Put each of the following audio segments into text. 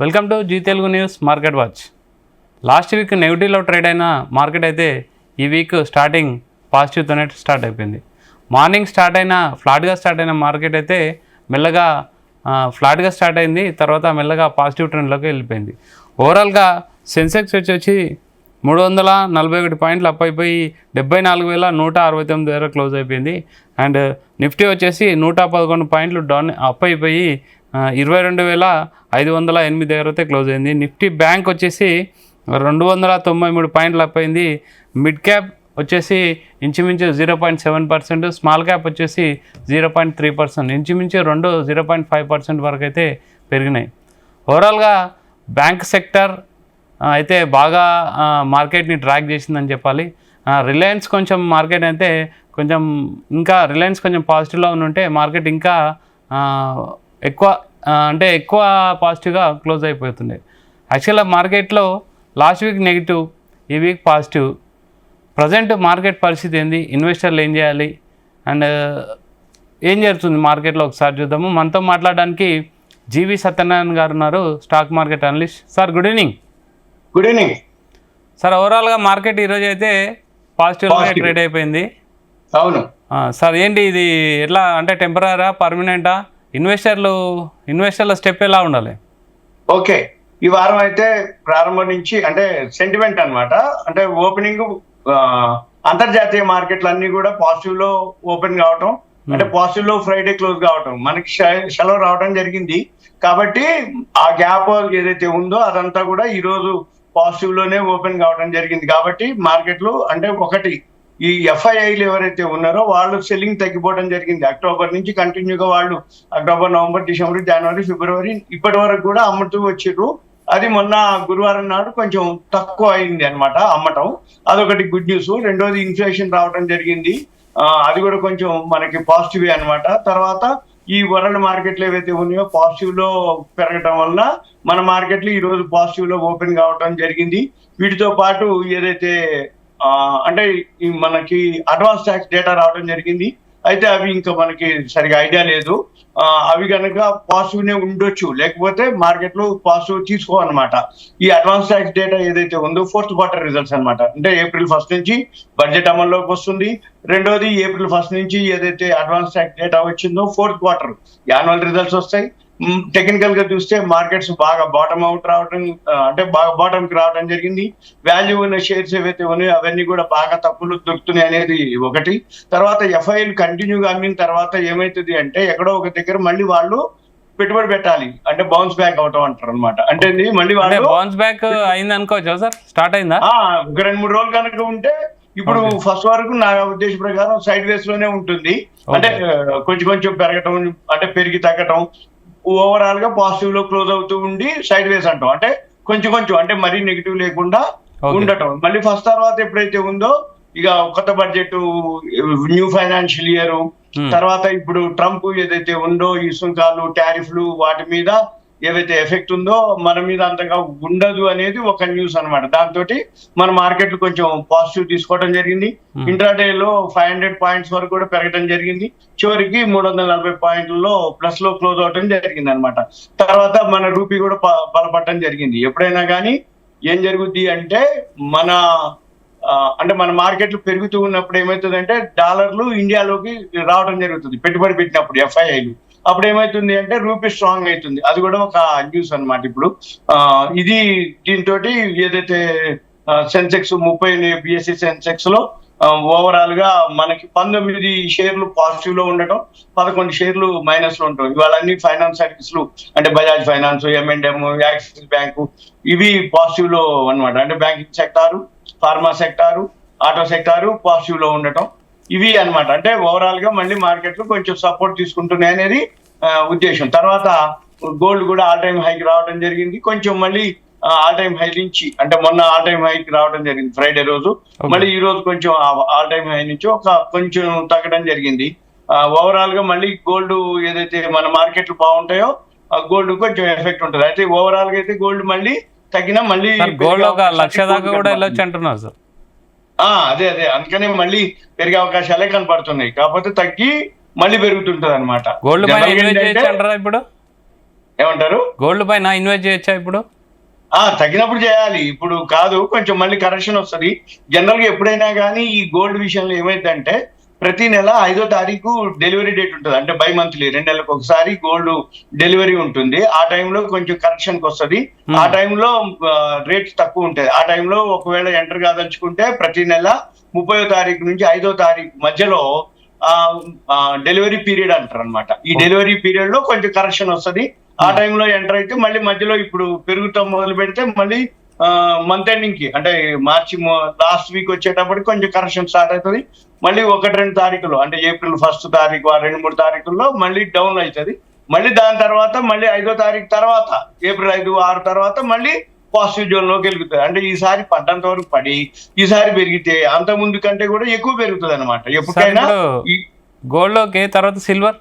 Welcome to Zee Telugu news market watch. Last week నెగిటివ్లో trade అయిన market అయితే ఈ వీక్ స్టార్టింగ్ పాజిటివ్తోనే స్టార్ట్ అయిపోయింది. మార్నింగ్ ఫ్లాట్గా స్టార్ట్ అయిన మార్కెట్ అయితే మెల్లగా ఫ్లాట్గా స్టార్ట్ అయింది, తర్వాత మెల్లగా పాజిటివ్ ట్రెండ్లోకి వెళ్ళిపోయింది. ఓవరాల్గా సెన్సెక్స్ వచ్చి 341 పాయింట్లు అప్ అయిపోయి 74,169 దగ్గర క్లోజ్ అయిపోయింది. అండ్ నిఫ్టీ వచ్చేసి 111 పాయింట్లు డౌన్ అప్ అయిపోయి 22,508 దగ్గర అయితే క్లోజ్ అయింది. నిఫ్టీ బ్యాంక్ వచ్చేసి 293 పాయింట్లు అప్ అయింది. మిడ్ క్యాప్ వచ్చేసి ఇంచుమించు 0.7%, స్మాల్ క్యాప్ వచ్చేసి 0.3%, ఇంచుమించు 0.5% వరకు అయితే పెరిగినాయి. ఓవరాల్గా బ్యాంక్ సెక్టర్ అయితే బాగా మార్కెట్ని ట్రాక్ చేసిందని చెప్పాలి. రిలయన్స్ కొంచెం మార్కెట్ అయితే రిలయన్స్ కొంచెం పాజిటివ్లో ఉంటే మార్కెట్ ఇంకా ఎక్కువ పాజిటివ్గా క్లోజ్ అయిపోతుంది. యాక్చువల్గా మార్కెట్లో లాస్ట్ వీక్ నెగిటివ్, ఈ వీక్ పాజిటివ్. ప్రజెంట్ మార్కెట్ పరిస్థితి ఏంది, ఇన్వెస్టర్లు ఏం చేయాలి అండ్ ఏం జరుగుతుంది మార్కెట్లో ఒకసారి చూద్దాము. మనతో మాట్లాడడానికి జీవి సత్యనారాయణ గారు ఉన్నారు, stock market analyst. Sir good evening. Good evening sir. ఓవరాల్గా మార్కెట్ ఈరోజు అయితే పాజిటివ్గా ట్రేడ్ అయిపోయింది. అవును సార్, ఏంటి ఇది ఎట్లా అంటే టెంపరరా పర్మనెంటా? ఇన్వెస్టర్ల స్టెప్ ఎలా ఉండాలి? ఓకే, ఈ వారం అయితే ప్రారంభం నుంచి అంటే సెంటిమెంట్ అన్నమాట. అంటే ఓపెనింగ్ అంతర్జాతీయ మార్కెట్లు అన్ని కూడా పాజిటివ్ లో ఓపెన్ కావటం, అంటే పాజిటివ్ లో ఫ్రైడే క్లోజ్ కావటం, మనకి సెలవు రావడం జరిగింది. కాబట్టి ఆ గ్యాప్ ఏదైతే ఉందో అదంతా కూడా ఈ రోజు పాజిటివ్ లోనే ఓపెన్ కావడం జరిగింది. కాబట్టి మార్కెట్లు అంటే ఒకటి, ఈ ఎఫ్ఐఐలు ఎవరైతే ఉన్నారో వాళ్ళు సెల్లింగ్ తగ్గిపోవడం జరిగింది. అక్టోబర్ నుంచి కంటిన్యూగా వాళ్ళు అక్టోబర్, నవంబర్, డిసెంబర్, జనవరి, ఫిబ్రవరి ఇప్పటి వరకు కూడా అమ్ముతూ వచ్చిర్రు. అది మొన్న గురువారం నాడు కొంచెం తక్కువ అయింది అనమాట అమ్మటం. అదొకటి గుడ్ న్యూస్. రెండోది ఇన్ఫ్లేషన్ రావడం జరిగింది, అది కూడా కొంచెం మనకి పాజిటివ్ అనమాట. తర్వాత ఈ వరల్డ్ మార్కెట్లు ఏవైతే ఉన్నాయో పాజిటివ్ లో పెరగడం వల్ల మన మార్కెట్లు ఈ రోజు పాజిటివ్ లో ఓపెన్ కావడం జరిగింది. వీటితో పాటు ఏదైతే అంటే మనకి అడ్వాన్స్ ట్యాక్స్ డేటా రావడం జరిగింది. అయితే అవి ఇంకా మనకి సరిగా ఐడియా లేదు. అవి కనుక పాజిటివ్ నే ఉండొచ్చు, లేకపోతే మార్కెట్లు పాజిటివ్ తీసుకోవాలన్నమాట. ఈ అడ్వాన్స్ ట్యాక్స్ డేటా ఏదైతే ఉందో ఫోర్త్ క్వార్టర్ రిజల్ట్స్ అనమాట. అంటే April 1 నుంచి బడ్జెట్ అమల్లోకి వస్తుంది. రెండోది April 1 నుంచి ఏదైతే అడ్వాన్స్ ట్యాక్స్ డేటా వచ్చిందో ఫోర్త్ క్వార్టర్ యాన్యువల్ రిజల్ట్స్ వస్తాయి. టెక్నికల్ గా చూస్తే మార్కెట్స్ బాగా బాటమ్ అవుట్ రావడం, అంటే బాగా బాటమ్ కి రావడం జరిగింది. వాల్యూ ఉన్న షేర్స్ ఏవైతే ఉన్నాయో అవన్నీ కూడా బాగా తక్కువలు దొరుకుతున్నాయి అనేది ఒకటి. తర్వాత ఎఫ్ఐలు కంటిన్యూగా అమ్మిన తర్వాత ఏమైతుంది అంటే ఎక్కడో ఒక దగ్గర మళ్ళీ వాళ్ళు పెట్టుబడి పెట్టాలి, అంటే బౌన్స్ బ్యాక్ అవటం అంటారు అనమాట. అంటే మళ్ళీ వాళ్ళు బౌన్స్ బ్యాక్ అయింది అనుకోవచ్చు సార్, స్టార్ట్ అయిందా? ఒక 2-3 రోజులు కనుక ఉంటే ఇప్పుడు ఫస్ట్ వరకు నా ఉద్దేశ ప్రకారం సైడ్ వేస్ లోనే ఉంటుంది. అంటే కొంచెం పెరగటం, అంటే పెరిగి తగ్గటం, ఓవరాల్ గా పాజిటివ్ లో క్లోజ్ అవుతూ ఉండి సైడ్ వేస్ అంటాం. అంటే కొంచెం అంటే మరీ నెగిటివ్ లేకుండా ఉండటం. మళ్ళీ ఫస్ట్ తర్వాత ఎప్పుడైతే ఉందో ఇక కొత్త బడ్జెట్, న్యూ ఫైనాన్షియల్ ఇయర్, తర్వాత ఇప్పుడు ట్రంప్ ఏదైతే ఉందో ఈ సుంకాలు, టారిఫ్లు వాటి మీద ఏవైతే ఎఫెక్ట్ ఉందో మన మీద అంతగా ఉండదు అనేది ఒక న్యూస్ అనమాట. దాంతో మన మార్కెట్లు కొంచెం పాజిటివ్ తీసుకోవడం జరిగింది. ఇంట్రాడే లో 500 పాయింట్స్ వరకు కూడా పెరగడం జరిగింది. చివరికి 340 పాయింట్లలో ప్లస్ లో క్లోజ్ అవడం జరిగింది అనమాట. తర్వాత మన రూపీ కూడా బలపడటం జరిగింది. ఎప్పుడైనా కానీ ఏం జరుగుద్ది అంటే మన మార్కెట్లు పెరుగుతూ ఉన్నప్పుడు ఏమవుతుందంటే డాలర్లు ఇండియాలోకి రావడం జరుగుతుంది పెట్టుబడి పెట్టినప్పుడు ఎఫ్ఐఐలు. అప్పుడు ఏమైతుంది అంటే రూపీ స్ట్రాంగ్ అవుతుంది. అది కూడా ఒక న్యూస్ అనమాట. ఇప్పుడు ఇది దీంతో ఏదైతే సెన్సెక్స్ 30 బిఎస్సి సెన్సెక్స్ లో ఓవరాల్ గా మనకి 19 షేర్లు పాజిటివ్ లో ఉండటం, 11 షేర్లు మైనస్ లో ఉండటం. ఇవాళ అన్ని ఫైనాన్స్ సర్వీస్ లు అంటే Bajaj finance, M&M, axis bank ఇవి పాజిటివ్ లో అనమాట. అంటే banking sector, pharma sector, auto sector positive లో ఉండటం, ఇవి అనమాట. అంటే ఓవరాల్ గా మళ్ళీ మార్కెట్లు కొంచెం సపోర్ట్ తీసుకుంటున్నాయి అనేది ఉద్దేశం. తర్వాత గోల్డ్ కూడా ఆల్ టైమ్ హైకి రావడం జరిగింది. కొంచెం మళ్ళీ ఆల్ టైమ్ హై నుంచి, అంటే మొన్న ఆల్ టైమ్ హైకి రావడం జరిగింది ఫ్రైడే రోజు. మళ్ళీ ఈ రోజు కొంచెం ఆల్ టైమ్ హై నుంచి కొంచెం తగ్గడం జరిగింది. ఓవరాల్ గా మళ్ళీ గోల్డ్ ఏదైతే మన మార్కెట్లు బాగుంటాయో గోల్డ్ కొంచెం ఎఫెక్ట్ ఉంటుంది. అయితే ఓవరాల్ గా అయితే గోల్డ్ మళ్ళీ తగ్గినా మళ్ళీ గోల్డ్ 1,00,000 దాకా కూడా వెళ్ళొచ్చు అంటున్నారు సార్. అదే అందుకనే మళ్ళీ పెరిగే అవకాశాలే కనపడుతున్నాయి. కాకపోతే తగ్గి మళ్ళీ పెరుగుతుంటది అనమాట. గోల్డ్ ఇప్పుడు ఏమంటారు? గోల్డ్ పైన ఇన్వెస్ట్ చేయొచ్చా ఇప్పుడు? తగినప్పుడు చేయాలి, ఇప్పుడు కాదు, కొంచెం మళ్ళీ కరెక్షన్ వస్తుంది. జనరల్ గా ఎప్పుడైనా కానీ ఈ గోల్డ్ విషయంలో ఏమైందంటే ప్రతి నెల 5వ తారీఖు డెలివరీ డేట్ ఉంటుంది. అంటే బై మంత్లీ 2 నెలలకు ఒకసారి గోల్డ్ డెలివరీ ఉంటుంది. ఆ టైంలో కొంచెం కరెక్షన్కి వస్తుంది. ఆ టైంలో రేట్స్ తక్కువ ఉంటాయి. ఆ టైంలో ఒకవేళ ఎంటర్ కాదలుచుకుంటే ప్రతి నెల 30వ తారీఖు నుంచి 5వ తారీఖు మధ్యలో డెలివరీ పీరియడ్ అంటారు అనమాట. ఈ డెలివరీ పీరియడ్ లో కొంచెం కరెక్షన్ వస్తుంది. ఆ టైంలో ఎంటర్ అయితే మళ్ళీ మధ్యలో ఇప్పుడు పెరుగుతాం మొదలు పెడితే మళ్ళీ మంత్ ఎండింగ్ కి అంటే మార్చి లాస్ట్ వీక్ వచ్చేటప్పటికి కొంచెం కరెక్షన్ స్టార్ట్ అవుతుంది. మళ్ళీ 1-2 తారీఖులు అంటే ఏప్రిల్ 1st తారీఖు 2-3 తారీఖుల్లో మళ్ళీ డౌన్ అవుతుంది. మళ్ళీ దాని తర్వాత మళ్ళీ 5వ తారీఖు తర్వాత ఏప్రిల్ 5-6 తర్వాత మళ్ళీ పాజిటివ్ జోన్ లోకి వెళ్తుంది. అంటే ఈసారి పడ్డంత వరకు పడి ఈసారి పెరిగితే అంత ముందు కంటే కూడా ఎక్కువ పెరుగుతుంది అనమాట. ఎప్పటికైనా గోల్డ్ లోకి తర్వాత సిల్వర్,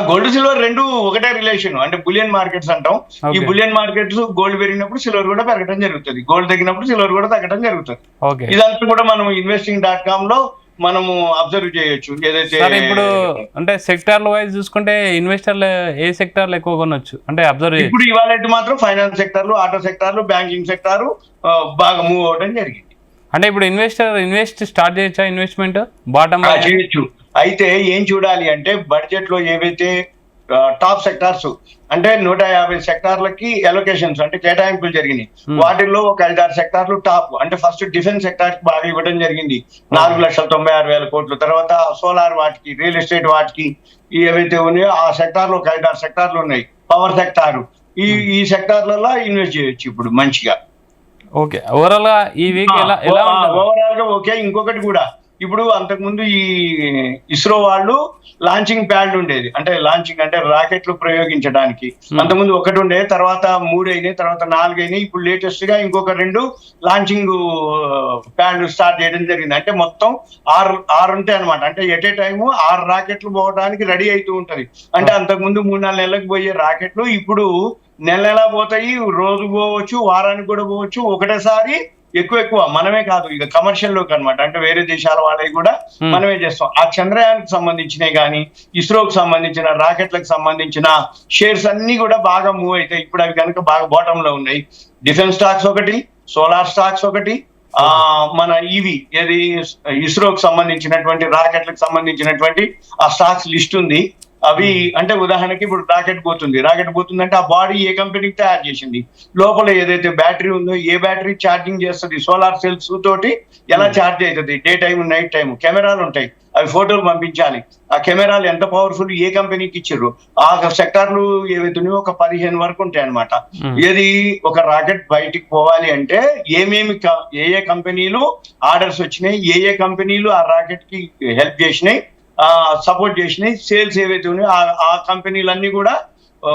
గోల్డ్ సిల్వర్ రెండు ఒకటే రిలేషన్. అంటే బులియన్ మార్కెట్స్ అంటాం. ఈ బులియన్ మార్కెట్స్ గోల్డ్ పెరిగినప్పుడు సిల్వర్ కూడా పెరగడం జరుగుతుంది, గోల్డ్ తగ్గినప్పుడు సిల్వర్ కూడా తగ్గడం జరుగుతుంది. ఇదంతా కూడా మనం investing.com లో మనము అబ్జర్వ్ చేయొచ్చు. ఏదైతే ఇప్పుడు అంటే సెక్టార్ల వైజ్ చూసుకుంటే ఇన్వెస్టర్లు ఏ సెక్టార్లు ఎక్కువ కొనొచ్చు అంటే అబ్జర్వ్ చేయొచ్చు? ఇప్పుడు ఇవాళ మాత్రం ఫైనాన్స్ సెక్టార్లు, ఆటో సెక్టార్లు, బ్యాంకింగ్ సెక్టారు బాగా మూవ్ అవడం జరిగింది. అంటే ఇప్పుడు ఇన్వెస్ట్ స్టార్ట్ చేయొచ్చా? ఇన్వెస్ట్మెంట్ బాటమ్ చేయొచ్చు. అయితే ఏం చూడాలి అంటే బడ్జెట్ లో ఏవైతే టాప్ సెక్టార్స్ అంటే 150 సెక్టార్లకి అలొకేషన్స్ అంటే కేటాయింపులు జరిగినాయి. వాటిల్లో ఒక 5-6 సెక్టార్లు టాప్. అంటే ఫస్ట్ డిఫెన్స్ సెక్టార్ కి బాగా ఇవ్వడం జరిగింది, 4,96,000 కోట్లు. తర్వాత సోలార్ వాటికి, రియల్ ఎస్టేట్ వాటికి ఏవైతే ఉన్నాయో ఆ సెక్టార్ లో ఒక 5-6 సెక్టార్లు ఉన్నాయి. పవర్ సెక్టార్, ఈ సెక్టార్లలో ఇన్వెస్ట్ చేయొచ్చు ఇప్పుడు మంచిగా. ఓకే, ఓవరాల్ గా ఈ వీక్ ఓవరాల్ గా ఓకే. ఇంకొకటి కూడా, ఇప్పుడు అంతకుముందు ఈ ఇస్రో వాళ్ళు లాంచింగ్ ప్యాడ్ ఉండేది, అంటే లాంచింగ్ అంటే రాకెట్లు ప్రయోగించడానికి. అంతకుముందు 1 ఉండేది, తర్వాత 3 అయినాయి, తర్వాత 4 అయినాయి. ఇప్పుడు లేటెస్ట్ గా ఇంకొక 2 లాంచింగ్ ప్యాడ్లు స్టార్ట్ చేయడం జరిగింది. అంటే మొత్తం 6 ఉంటాయి అనమాట. అంటే ఎట్ ఏ టైము 6 రాకెట్లు పోవడానికి రెడీ అవుతూ ఉంటది. అంటే అంతకుముందు 3-4 నెలలకు పోయే రాకెట్లు ఇప్పుడు నెల పోతాయి, రోజు పోవచ్చు, వారానికి కూడా పోవచ్చు. ఒకటేసారి ఎక్కువ మనమే కాదు, ఇక కమర్షియల్ లోకి అనమాట. అంటే వేరే దేశాల వాళ్ళవి కూడా మనమే చేస్తాం. ఆ చంద్రయాన్కి సంబంధించినవి కానీ, ఇస్రోకి సంబంధించిన రాకెట్లకు సంబంధించిన షేర్స్ అన్ని కూడా బాగా మూవ్ అవుతాయి. ఇప్పుడు అవి కనుక బాగా బాటమ్ లో ఉన్నాయి. డిఫెన్స్ స్టాక్స్ ఒకటి, సోలార్ స్టాక్స్ ఒకటి, మన ఏది ఇస్రోకి సంబంధించినటువంటి రాకెట్లకు సంబంధించినటువంటి ఆ స్టాక్స్ లిస్ట్ ఉంది. అవి అంటే ఉదాహరణకి ఇప్పుడు రాకెట్ పోతుంది అంటే ఆ బాడీ ఏ కంపెనీకి తయారు చేసింది, లోపల ఏదైతే బ్యాటరీ ఉందో ఏ బ్యాటరీ ఛార్జింగ్ చేస్తుంది, సోలార్ సెల్స్ తోటి ఎలా ఛార్జ్ అవుతుంది, డే టైం నైట్ టైం, కెమెరాలు ఉంటాయి, అవి ఫోటోలు పంపించాలి. ఆ కెమెరాలు ఎంత పవర్ఫుల్, ఏ కంపెనీకి ఇచ్చారు, ఆ సెక్టార్లు ఏవైతున్నాయో ఒక 15 వరకు ఉంటాయి అనమాట. ఏది ఒక రాకెట్ బయటికి పోవాలి అంటే ఏ కంపెనీలు ఆర్డర్స్ వచ్చినాయి, ఏ కంపెనీలు ఆ రాకెట్ కి హెల్ప్ చేసినాయి, సపోర్ట్ చేసినాయి, సేల్స్ ఏవైతే ఉన్నాయో ఆ కంపెనీలన్నీ కూడా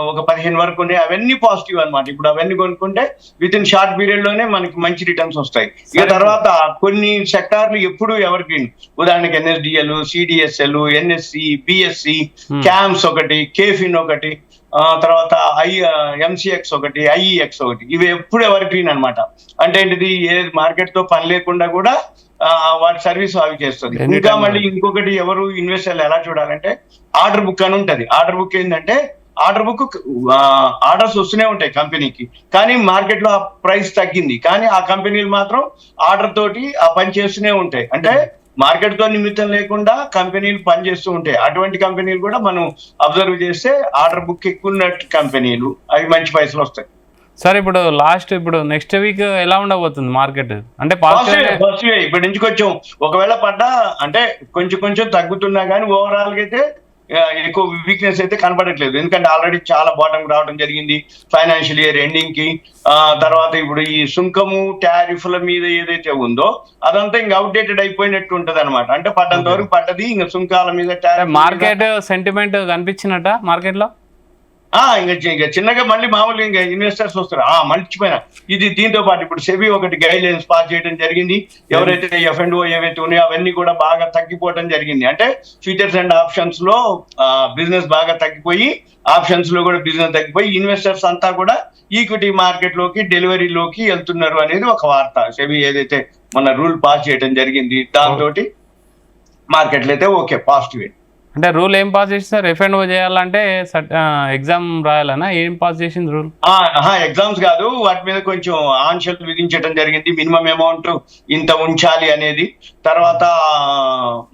ఒక 15 వరకు ఉన్నాయి. అవన్నీ పాజిటివ్ అనమాట. ఇప్పుడు అవన్నీ కొనుక్కుంటే విత్ ఇన్ షార్ట్ పీరియడ్ లోనే మనకి మంచి రిటర్న్స్ వస్తాయి. ఇక తర్వాత కొన్ని సెక్టార్లు ఎప్పుడు ఎవరికి, ఉదాహరణకి NSDL, CDSL, NSE, BSE, CAMS ఒకటి, KFIN ఒకటి, తర్వాత MCX ఒకటి, IEX ఒకటి, ఇవి ఎప్పుడు ఎవరికి అనమాట. అంటే ఏంటిది, ఏ మార్కెట్ తో పని లేకుండా కూడా వాటి సర్వీస్ అవి చేస్తుంది. ఇంకా మళ్ళీ ఇంకొకటి ఎవరు ఇన్వెస్టర్లు ఎలా చూడాలంటే ఆర్డర్ బుక్ అని ఉంటది. ఆర్డర్ బుక్ ఏంటంటే ఆర్డర్స్ వస్తూనే ఉంటాయి కంపెనీకి, కానీ మార్కెట్ లో ఆ ప్రైస్ తగ్గింది, కానీ ఆ కంపెనీలు మాత్రం ఆర్డర్ తోటి ఆ పని చేస్తూనే ఉంటాయి. అంటే మార్కెట్ తో నిమిత్తం లేకుండా కంపెనీలు పనిచేస్తూ ఉంటాయి. అటువంటి కంపెనీలు కూడా మనం అబ్జర్వ్ చేస్తే ఆర్డర్ బుక్ ఎక్కువ ఉన్నట్టు కంపెనీలు అవి మంచి పైసలు వస్తాయి. సార్ ఇప్పుడు నెక్స్ట్ వీక్ ఎలా ఉండబోతుంది మార్కెట్? అంటే పాజిటివ్ ఇప్పటి నుంచి కొంచెం ఒకవేళ పడ్డా అంటే కొంచెం తగ్గుతున్నా కానీ ఓవరాల్ గా అయితే ఎక్కువ వీక్నెస్ అయితే కనపడట్లేదు. ఎందుకంటే ఆల్రెడీ చాలా బాటం రావడం జరిగింది ఫైనాన్షియల్ ఇయర్ ఎండింగ్ కి. తర్వాత ఇప్పుడు ఈ సుంకము టారిఫ్ల మీద ఏదైతే ఉందో అదంతా ఇంకా అవుట్డేటెడ్ అయిపోయినట్టు ఉంటది అనమాట. అంటే పడ్డంత వరకు పడ్డది, ఇంకా సుంకాల మీద మార్కెట్ సెంటిమెంట్ కనిపించినట్ట మార్కెట్ లో ఇంకా చిన్నగా మళ్ళీ మామూలుగా ఇంకా ఇన్వెస్టర్స్ వస్తారు. మర్చిపోయినా ఇది దీంతో పాటు ఇప్పుడు సెబీ ఒకటి గైడ్ లైన్స్ పాస్ చేయడం జరిగింది. ఎవరైతే F&O ఏవైతే ఉన్నాయో అవన్నీ కూడా బాగా తగ్గిపోవడం జరిగింది. అంటే ఫ్యూచర్స్ అండ్ ఆప్షన్స్ లో బిజినెస్ బాగా తగ్గిపోయి, ఆప్షన్స్ లో కూడా బిజినెస్ తగ్గిపోయి ఇన్వెస్టర్స్ అంతా కూడా ఈక్విటీ మార్కెట్ లోకి, డెలివరీలోకి వెళ్తున్నారు అనేది ఒక వార్త. సెబీ ఏదైతే మొన్న రూల్ పాస్ చేయడం జరిగింది దాంతో మార్కెట్లు అయితే ఓకే పాజిటివ్. అంటే రూల్ ఏం పాస్ చేసినారు? రిఫండ్ చేయాలంటే ఎగ్జామ్ రాయాలనా? ఏం పాస్ చేసింది రూల్? ఎగ్జామ్స్ కాదు, వాటి మీద కొంచెం ఆంక్షలు విధించడం జరిగింది. మినిమం అమౌంట్ ఇంత ఉంచాలి అనేది, తర్వాత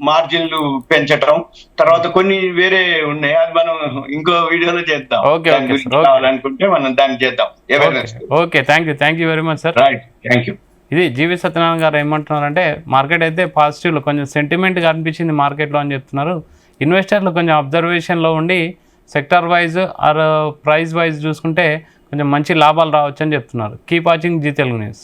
మార్జిన్లు పెంచటం, తర్వాత కొన్ని వేరే ఉన్నాయి. అది మనం ఇంకో వీడియోలో చేద్దాం. ఓకే, దాని ఓకే గురించి సార్, ఓకే. కావాలనుకుంటే మనం దాన్ని చేద్దాం. Awareness. Okay, thank you very much sir. Right, thank you. ఇది జీవి సత్యనారాయణ గారు ఏమంటున్నారంటే మార్కెట్ అయితే పాజిటివ్లో కొంచెం సెంటిమెంట్గా అనిపించింది మార్కెట్లో అని చెప్తున్నారు. ఇన్వెస్టర్లు కొంచెం అబ్జర్వేషన్లో ఉండి sector wise or price wise చూసుకుంటే కొంచెం మంచి లాభాలు రావచ్చు అని చెప్తున్నారు. Keep watching Zee Telugu news.